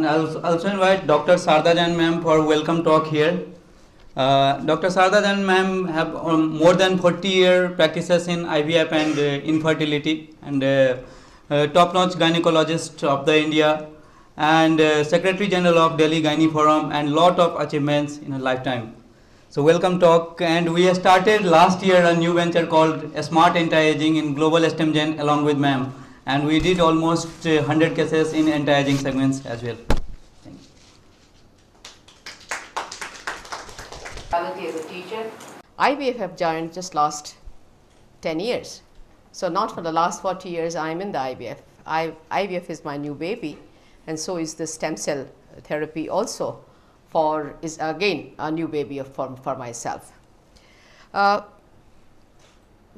I'll also invite Dr. Sarda Jain ma'am for welcome talk here. Dr. Sarda Jain ma'am have more than 40-year practices in IVF and infertility, and top-notch gynecologist of the India, and Secretary General of Delhi Gynae Forum, and lot of achievements in her lifetime. So welcome talk, and we started last year a new venture called Smart Anti-Aging in Global STEM Gen along with ma'am, and we did almost 100 cases in anti-aging segments as well. Thank you. As a teacher, IVF have joined just last 10 years. So not for the last 40 years I am in the IVF. IVF is my new baby, and so is the stem cell therapy also is again a new baby for myself. When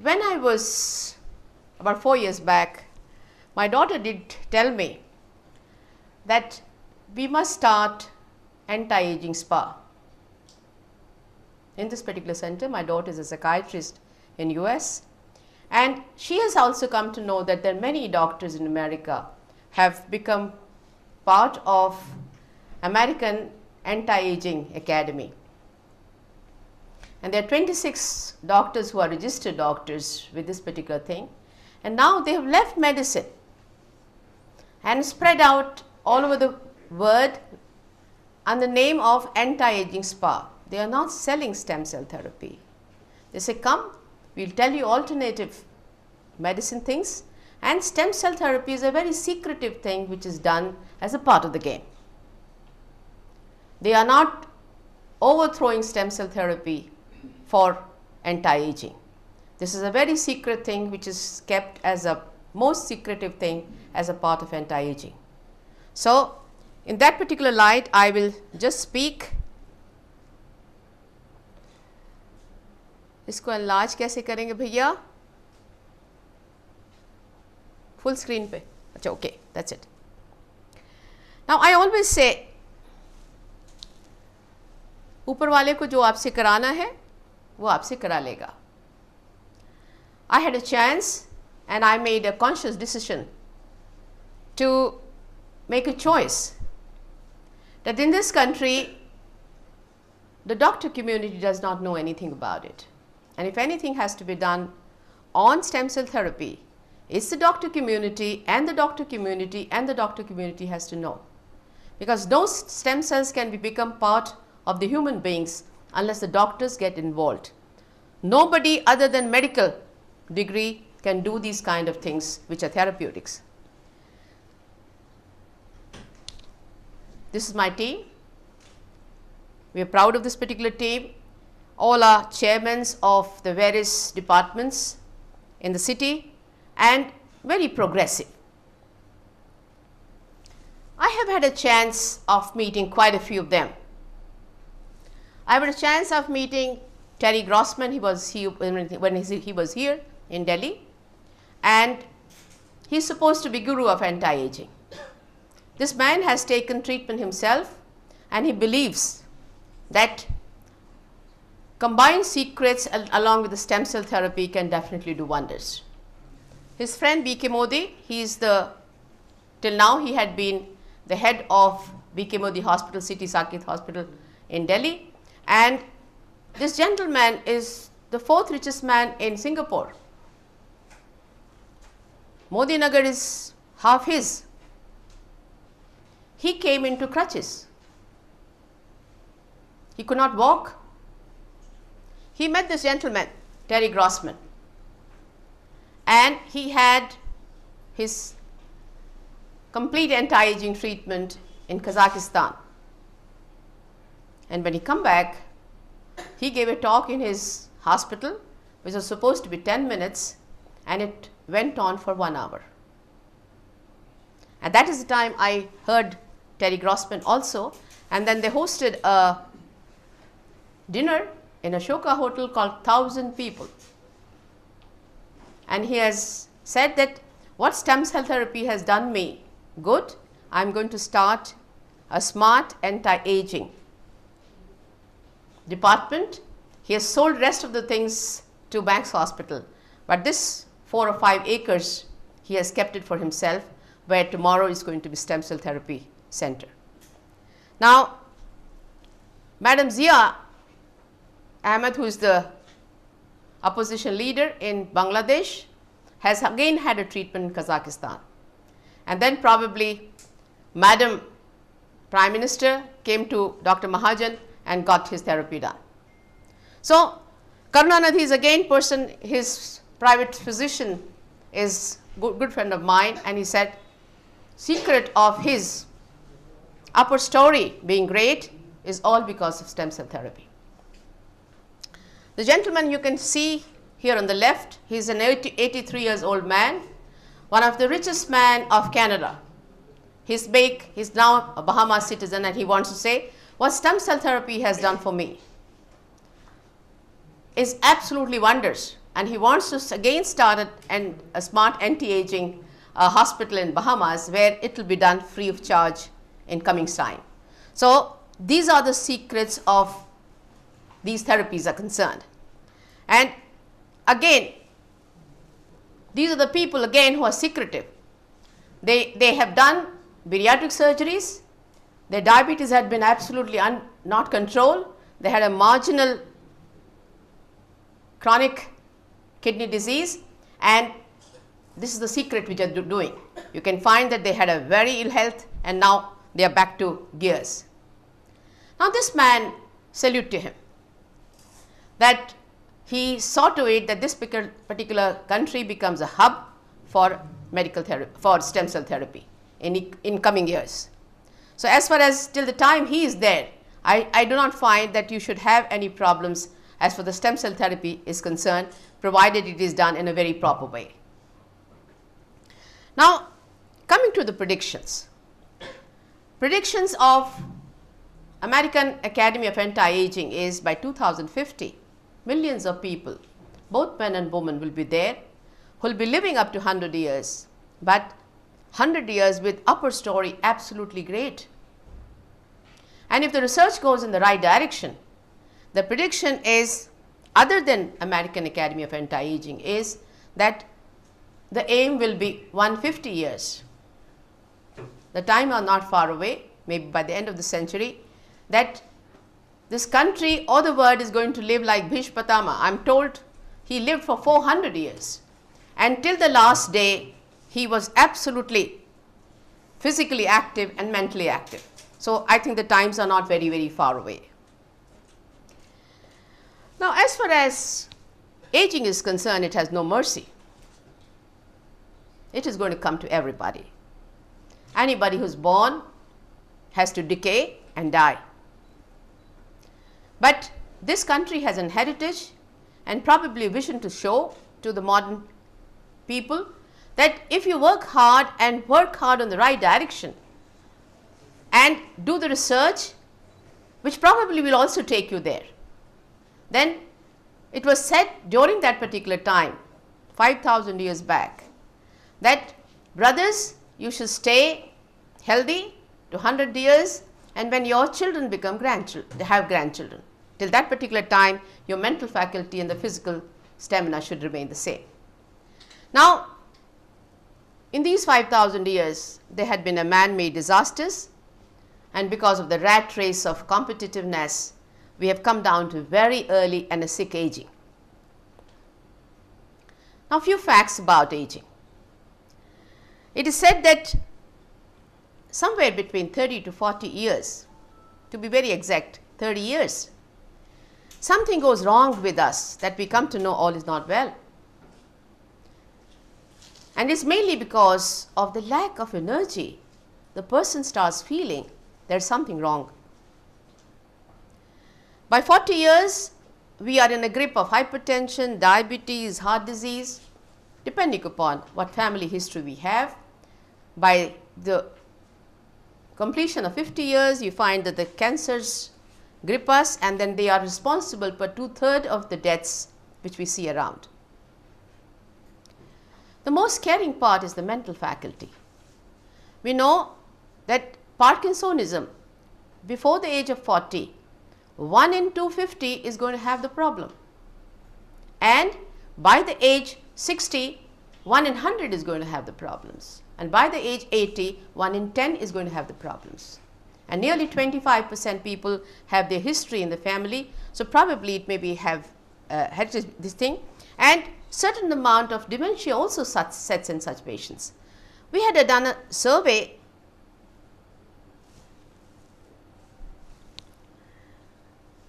I was about 4 years back, my daughter did tell me that we must start anti-aging spa. In this particular center, my daughter is a psychiatrist in US, and she has also come to know that there are many doctors in America have become part of American Anti-Aging Academy. And there are 26 doctors who are registered doctors with this particular thing, and now they have left medicine and spread out all over the world under the name of anti-aging spa. They are not selling stem cell therapy. They say, come, we will tell you alternative medicine things, and stem cell therapy is a very secretive thing which is done as a part of the game. They are not overthrowing stem cell therapy for anti-aging. This is a very secret thing which is kept as a most secretive thing as a part of anti-aging. So, in that particular light, I will just speak. इसको enlarge कैसे करेंगे भैया? Full screen पे. अच्छा, okay, that's it. Now, I always say, ऊपर वाले को जो आपसे कराना है वो आपसे करा लेगा. I had a chance and I made a conscious decision to make a choice that in this country the doctor community does not know anything about it, and if anything has to be done on stem cell therapy, it's the doctor community and the doctor community and the doctor community has to know, because those stem cells can become part of the human beings unless the doctors get involved. Nobody other than medical degree can do these kind of things which are therapeutics. This is my team. We are proud of this particular team. All are chairmen of the various departments in the city and very progressive. I have had a chance of meeting quite a few of them. I had a chance of meeting Terry Grossman. He was here when he was here in Delhi, and he's supposed to be guru of anti-aging. This man has taken treatment himself, and he believes that combined secrets along with the stem cell therapy can definitely do wonders. His friend B.K. Modi, till now he had been the head of B.K. Modi Hospital, City Saket Hospital in Delhi, and this gentleman is the 4th richest man in Singapore. Modi Nagar is half his. He came into crutches. He could not walk. He met this gentleman, Terry Grossman, and he had his complete anti-aging treatment in Kazakhstan. And when he come back, he gave a talk in his hospital which was supposed to be 10 minutes, and it went on for 1 hour. And that is the time I heard Terry Grossman also, and then they hosted a dinner in a Ashoka hotel called 1,000 people. And he has said that what stem cell therapy has done me good, I am going to start a smart anti-aging department. He has sold rest of the things to Banks Hospital, but this 4 or 5 acres he has kept it for himself, where tomorrow is going to be stem cell therapy center. Now, Madam Zia Ahmed, who is the opposition leader in Bangladesh, has again had a treatment in Kazakhstan. And then probably Madam Prime Minister came to Dr. Mahajan and got his therapy done. So, Karunanidhi is again person, his private physician is good friend of mine, and he said secret of his upper story being great is all because of stem cell therapy. The gentleman you can see here on the left, he is an 83 years old man, one of the richest men of Canada. He's big, he's now a Bahamas citizen, and he wants to say what stem cell therapy has done for me is absolutely wonders, and he wants to again start a smart anti-aging hospital in Bahamas where it will be done free of charge in coming time. So, these are the secrets of these therapies are concerned. And again, these are the people again who are secretive. They have done bariatric surgeries, their diabetes had been absolutely not controlled, they had a marginal chronic kidney disease, and this is the secret which they are doing. You can find that they had a very ill health and now they are back to gears. Now this man, salute to him, that he saw to it that this particular country becomes a hub for medical therapy, for stem cell therapy in coming years. So as far as till the time he is there, I do not find that you should have any problems as for the stem cell therapy is concerned, provided it is done in a very proper way. Now, coming to the predictions. Predictions of American Academy of Anti-Aging is by 2050, millions of people, both men and women, will be there, who will be living up to 100 years, but 100 years with upper story absolutely great. And if the research goes in the right direction, the prediction is, other than American Academy of Anti-Aging, is that the aim will be 150 years. The time are not far away, maybe by the end of the century, that this country or the world is going to live like Bhishmatama. I am told he lived for 400 years, and till the last day he was absolutely physically active and mentally active. So I think the times are not very, very far away. Now, as far as aging is concerned, it has no mercy. It is going to come to everybody. Anybody who is born has to decay and die. But this country has an heritage and probably a vision to show to the modern people that if you work hard and work hard on the right direction and do the research, which probably will also take you there, then it was said during that particular time, 5,000 years back, that brothers, you should stay healthy to 100 years, and when your children become grandchildren, they have grandchildren. Till that particular time, your mental faculty and the physical stamina should remain the same. Now, in these 5,000 years, there had been a man-made disasters, and because of the rat race of competitiveness, we have come down to very early and a sick aging. Now, a few facts about aging. It is said that somewhere between 30 to 40 years, to be very exact, 30 years, something goes wrong with us that we come to know all is not well. And it's mainly because of the lack of energy. The person starts feeling there's something wrong. By 40 years, we are in a grip of hypertension, diabetes, heart disease, depending upon what family history we have. By the completion of 50 years, you find that the cancers grip us, and then they are responsible for 2/3 of the deaths which we see around. The most scaring part is the mental faculty. We know that Parkinsonism, before the age of 40, 1 in 250 is going to have the problem, and by the age 60, 1 in 100 is going to have the problems, and by the age 80, 1 in 10 is going to have the problems. and nearly 25% people have their history in the family. So, probably it may be have had this thing, and certain amount of dementia also sets in such patients. We had done a survey.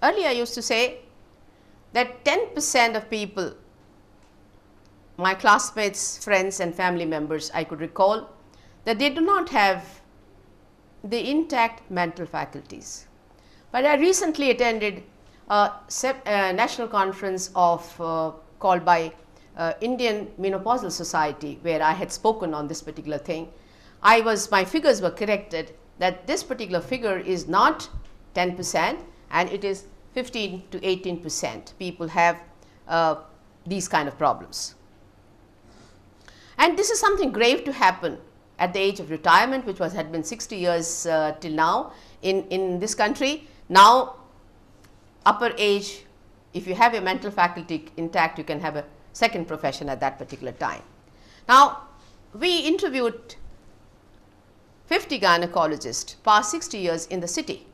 Earlier I used to say that 10% of people, my classmates, friends and family members, I could recall that they do not have the intact mental faculties. But I recently attended a national conference of called by Indian Menopausal Society, where I had spoken on this particular thing. My figures were corrected that this particular figure is not 10% and it is 15 to 18% people have these kind of problems. And this is something grave to happen at the age of retirement, which had been 60 years till now in this country. Now, upper age, if you have your mental faculty intact, you can have a second profession at that particular time. Now, we interviewed 50 gynecologists past 60 years in the city.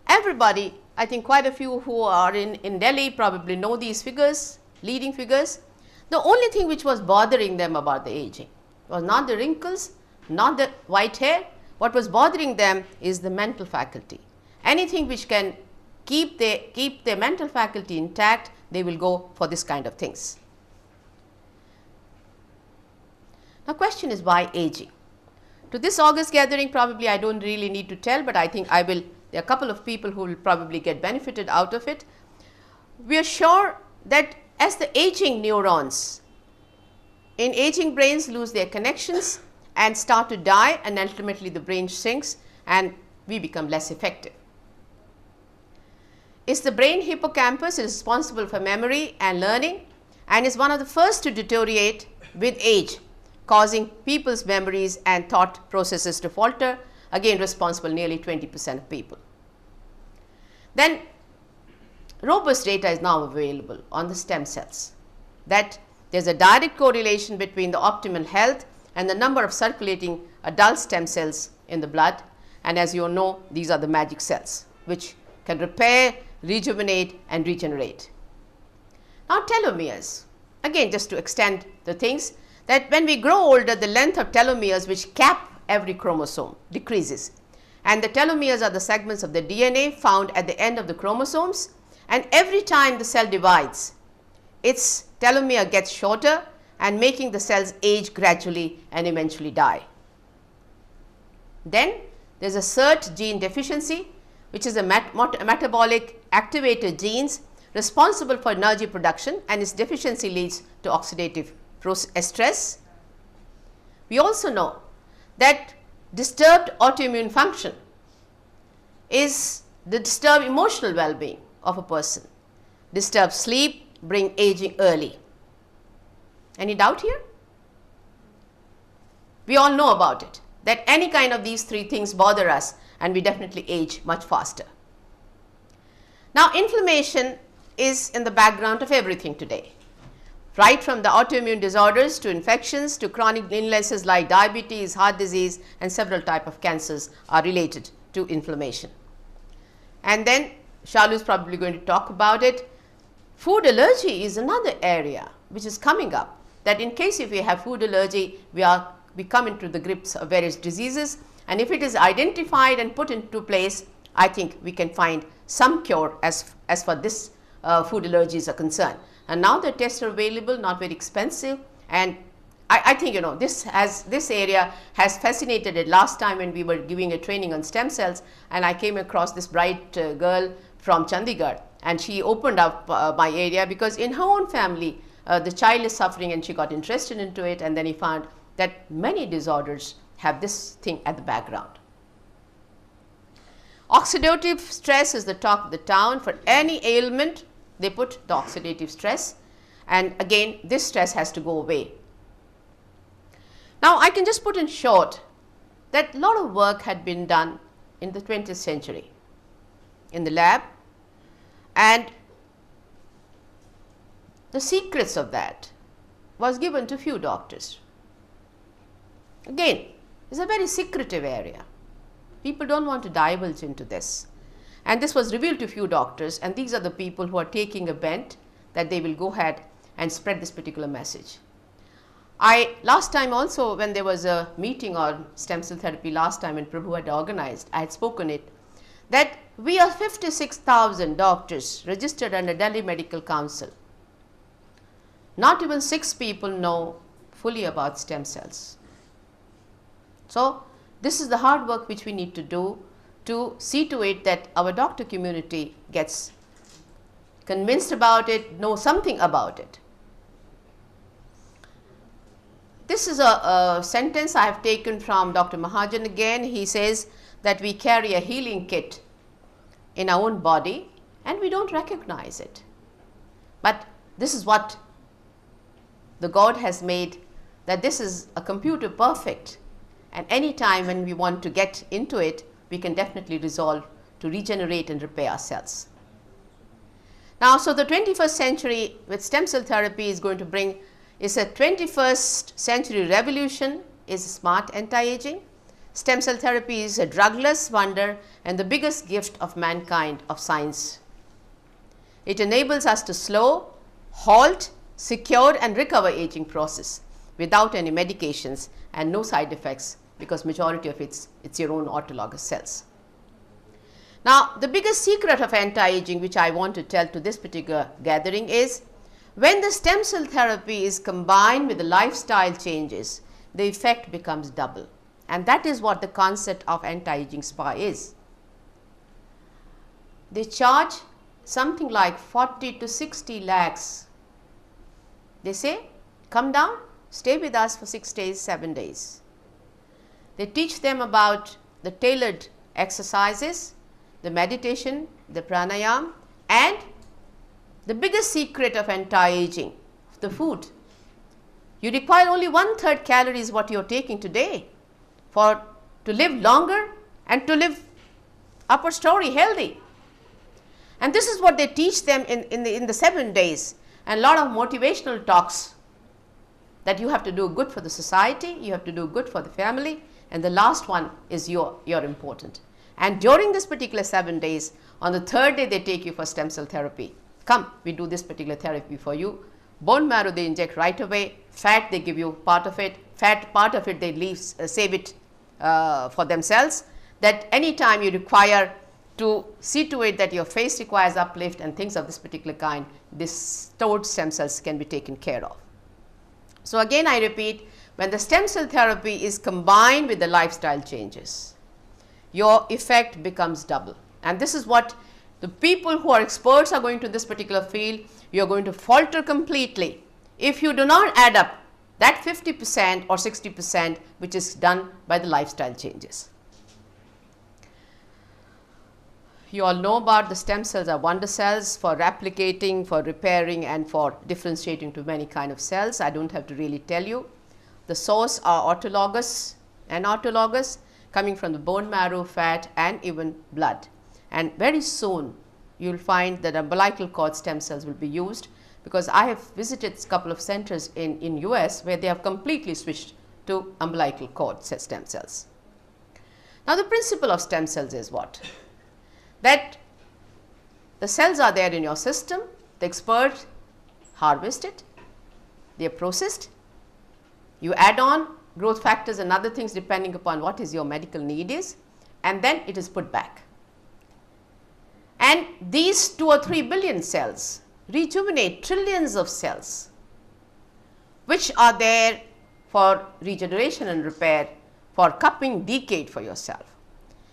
Everybody, I think quite a few who are in Delhi probably know these figures, leading figures. The only thing which was bothering them about the aging was not the wrinkles, not the white hair. What was bothering them is the mental faculty. Anything which can keep their mental faculty intact, they will go for this kind of things. Now, question is why aging? To this August gathering, probably I don't really need to tell, but I think I will. There are a couple of people who will probably get benefited out of it. We are sure that as the aging neurons in aging brains lose their connections and start to die, and ultimately the brain shrinks and we become less effective. It's the brain hippocampus is responsible for memory and learning and is one of the first to deteriorate with age, causing people's memories and thought processes to falter, again responsible nearly 20% of people. Then robust data is now available on the stem cells, that there is a direct correlation between the optimal health and the number of circulating adult stem cells in the blood, and as you all know, these are the magic cells which can repair, rejuvenate and regenerate. Now, telomeres, again just to extend the things, that when we grow older, the length of telomeres which cap every chromosome decreases, and the telomeres are the segments of the DNA found at the end of the chromosomes, and every time the cell divides, its telomere gets shorter and making the cells age gradually and eventually die. Then there is a SERT gene deficiency, which is a metabolic activator genes responsible for energy production, and its deficiency leads to oxidative stress. We also know that disturbed autoimmune function is the disturbed emotional well-being of a person. Disturbed sleep bring aging early. Any doubt here? We all know about it, that any kind of these three things bother us and we definitely age much faster. Now, inflammation is in the background of everything today, right from the autoimmune disorders to infections to chronic illnesses like diabetes, heart disease and several types of cancers are related to inflammation. And then Shalu is probably going to talk about it. Food allergy is another area which is coming up, that in case if we have food allergy, we come into the grips of various diseases, and if it is identified and put into place, I think we can find some cure as far this food allergies are concerned. And now the tests are available, not very expensive, and I think this area has fascinated it. Last time when we were giving a training on stem cells, and I came across this bright girl from Chandigarh, and she opened up my area because in her own family the child is suffering and she got interested into it, and then he found that many disorders have this thing at the background. Oxidative stress is the talk of the town. For any ailment, they put the oxidative stress, and again this stress has to go away. Now, I can just put in short that a lot of work had been done in the 20th century in the lab, and the secrets of that was given to few doctors. Again, it's a very secretive area. People don't want to divulge into this. And this was revealed to few doctors, and these are the people who are taking a bent that they will go ahead and spread this particular message. Last time also, when there was a meeting on stem cell therapy last time when Prabhu had organized, I had spoken it, that we are 56,000 doctors registered under Delhi Medical Council. Not even 6 people know fully about stem cells. So this is the hard work which we need to do to see to it that our doctor community gets convinced about it, know something about it. This is a sentence I have taken from Dr. Mahajan again. He says that we carry a healing kit in our own body and we don't recognize it. But this is what the God has made, that this is a computer perfect, and any time when we want to get into it, we can definitely resolve to regenerate and repair ourselves. Now, so the 21st century with stem cell therapy is going to bring is a 21st century revolution, is smart anti-aging. Stem cell therapy is a drugless wonder and the biggest gift of mankind of science. It enables us to slow, halt, secure and recover aging process without any medications and no side effects, because majority of it's your own autologous cells. Now, the biggest secret of anti-aging which I want to tell to this particular gathering is, when the stem cell therapy is combined with the lifestyle changes, the effect becomes double, and that is what the concept of anti-aging spa is. They charge something like 40 to 60 lakhs. They say, come down, stay with us for 6 days, 7 days. They teach them about the tailored exercises, the meditation, the pranayam, and the biggest secret of anti-aging, the food. You require only 1/3 calories what you are taking today to live longer and to live upper story healthy. And this is what they teach them in the 7 days, and a lot of motivational talks that you have to do good for the society, you have to do good for the family, and the last one is you're important. And during this particular 7 days, on the 3rd day they take you for stem cell therapy. Come, we do this particular therapy for you. Bone marrow they inject right away, fat they give you part of it, fat part of it they save it for themselves, that any time you require to see to it that your face requires uplift and things of this particular kind, this stored stem cells can be taken care of. So again I repeat, when the stem cell therapy is combined with the lifestyle changes, your effect becomes double. And this is what the people who are experts are going to this particular field, you are going to falter completely if you do not add up that 50% or 60% which is done by the lifestyle changes. You all know about the stem cells are wonder cells for replicating, for repairing and for differentiating to many kind of cells. I don't have to really tell you. The source are autologous and autologous, coming from the bone marrow, fat and even blood. And very soon you will find that umbilical cord stem cells will be used, because I have visited a couple of centers in US where they have completely switched to umbilical cord stem cells. Now the principle of stem cells is what? That the cells are there in your system, the expert harvest it, they are processed, you add on growth factors and other things depending upon what is your medical need is, and then it is put back. And these 2 or 3 billion cells rejuvenate trillions of cells which are there for regeneration and repair for coming decade for yourself.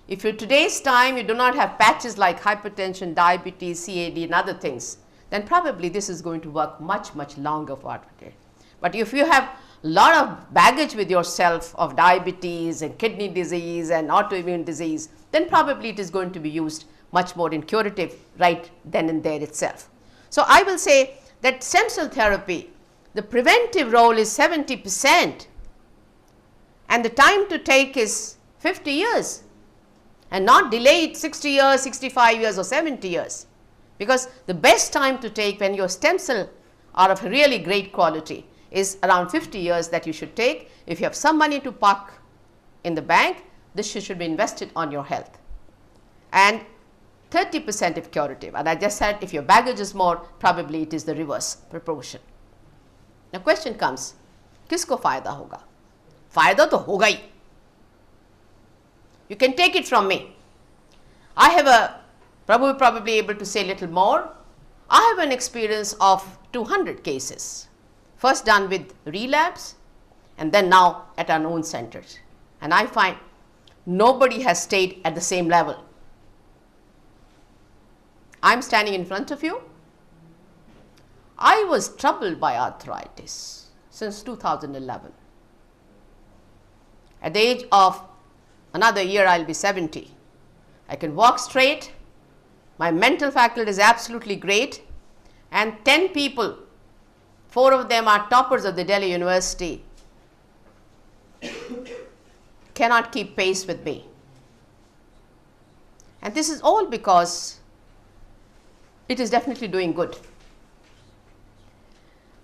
If in today's time you do not have patches like hypertension, diabetes, CAD and other things, then probably this is going to work much longer for today. But if you have a lot of baggage with yourself of diabetes and kidney disease and autoimmune disease, then probably it is going to be used much more in curative right then and there itself. So I will say that stem cell therapy, the preventive role is 70% and the time to take is 50 years, and not delay it 60 years, 65 years or 70 years, because the best time to take when your stem cell are of really great quality is around 50 years that you should take. If you have some money to park in the bank, this should be invested on your health. And 30% if curative. And I just said if your baggage is more, probably it is the reverse proportion. Now question comes, किसको फायदा होगा? फायदा तो होगा ही. You can take it from me. I have probably able to say a little more. I have an experience of 200 cases, first done with relapse and then now at our own centers. And I find nobody has stayed at the same level. I am standing in front of you. I was troubled by arthritis since 2011. At the age of another year, I will be 70. I can walk straight. My mental faculty is absolutely great. And 10 people, 4 of them are toppers of the Delhi University, cannot keep pace with me. And this is all because it is definitely doing good.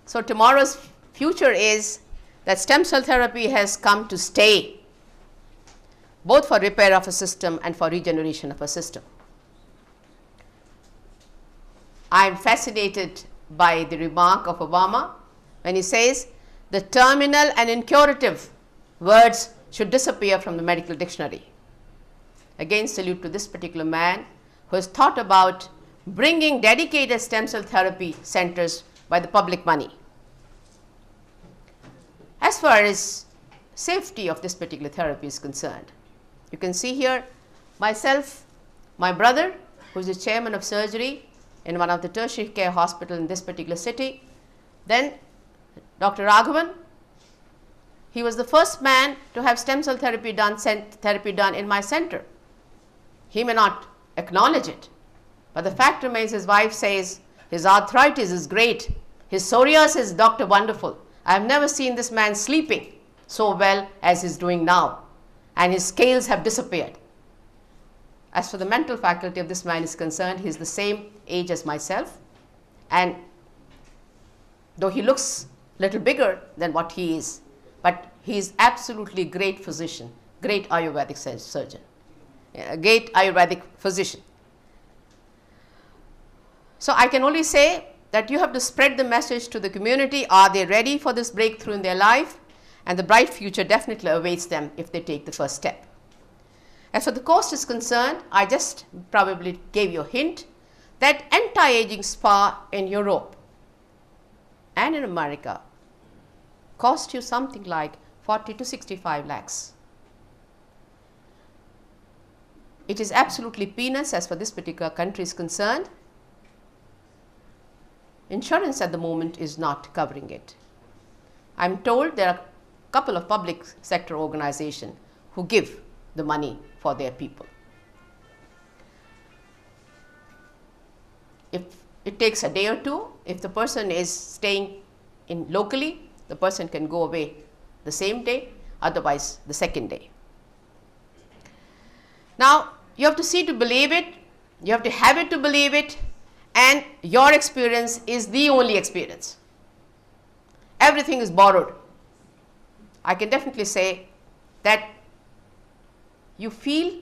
So tomorrow's future is that stem cell therapy has come to stay, both for repair of a system and for regeneration of a system. I am fascinated by the remark of Obama when he says the terminal and incurative words should disappear from the medical dictionary. Again, salute to this particular man who has thought about bringing dedicated stem cell therapy centers by the public money. As far as safety of this particular therapy is concerned, you can see here myself, my brother, who is the chairman of surgery in one of the tertiary care hospital in this particular city. Then Dr. Raghavan, he was the first man to have stem cell therapy done in my center. He may not acknowledge it, but the fact remains his wife says his arthritis is great, his psoriasis is Dr. Wonderful. I have never seen this man sleeping so well as he's doing now, and his scales have disappeared. As for the mental faculty of this man is concerned, he is the same age as myself, and though he looks little bigger than what he is, but he is absolutely great physician, great Ayurvedic surgeon, a great Ayurvedic physician. So I can only say that you have to spread the message to the community. Are they ready for this breakthrough in their life? And the bright future definitely awaits them if they take the first step. As for the cost is concerned, I just probably gave you a hint that anti-aging spa in Europe and in America cost you something like 40 to 65 lakhs. It is absolutely peanuts as far as this particular country is concerned. Insurance at the moment is not covering it. I am told there are a couple of public sector organizations who give the money for their people. If it takes a day or two, if the person is staying in locally, the person can go away the same day, otherwise the second day. Now, you have to see to believe it, you have to have it to believe it, and your experience is the only experience. Everything is borrowed. I can definitely say that you feel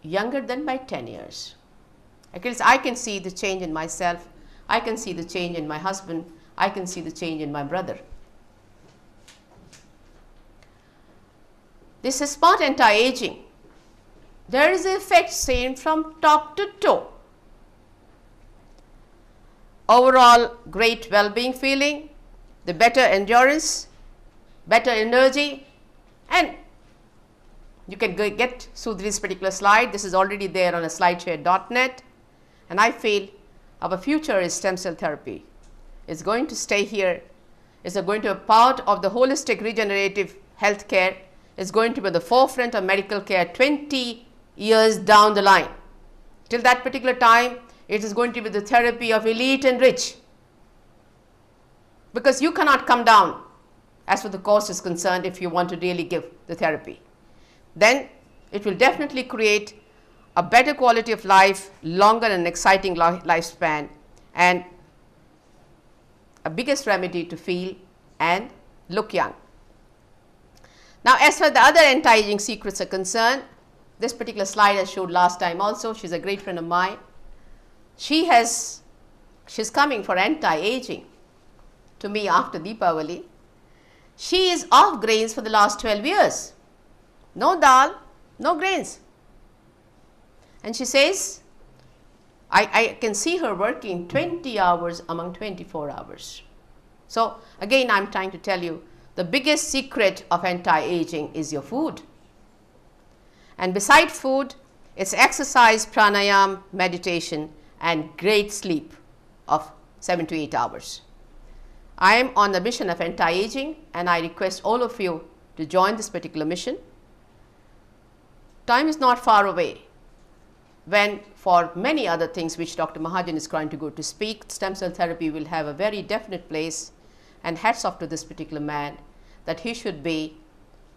younger than by 10 years. I can see the change in myself, I can see the change in my husband, I can see the change in my brother. This is smart anti-aging. There is an effect seen from top to toe. Overall great well-being feeling, the better endurance, better energy, and you can get through this particular slide. This is already there on a slideshare.net, and I feel our future is stem cell therapy. It's going to stay here. It's going to be a part of the holistic regenerative health care. It's going to be the forefront of medical care 20 years down the line. Till that particular time, it is going to be the therapy of elite and rich, because you cannot come down as far as the cost is concerned if you want to really give the therapy. Then it will definitely create a better quality of life, longer and exciting lifespan, and a biggest remedy to feel and look young. Now, as far as the other anti-aging secrets are concerned, This particular slide I showed last time also. She's a great friend of mine. She's coming for anti-aging to me after Deepavali. She is off grains for the last 12 years. No dal, no grains. And she says, I can see her working 20 hours among 24 hours. So again, I'm trying to tell you, the biggest secret of anti-aging is your food. And beside food, it's exercise, pranayam, meditation, and great sleep of 7 to 8 hours. I am on the mission of anti-aging, and I request all of you to join this particular mission. Time is not far away when, for many other things which Dr. Mahajan is going to go to speak, stem cell therapy will have a very definite place, and hats off to this particular man that he should be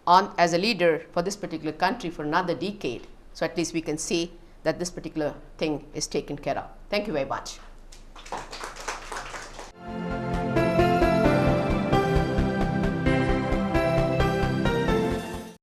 on as a leader for this particular country for another decade. So at least we can see that this particular thing is taken care of. Thank you very much.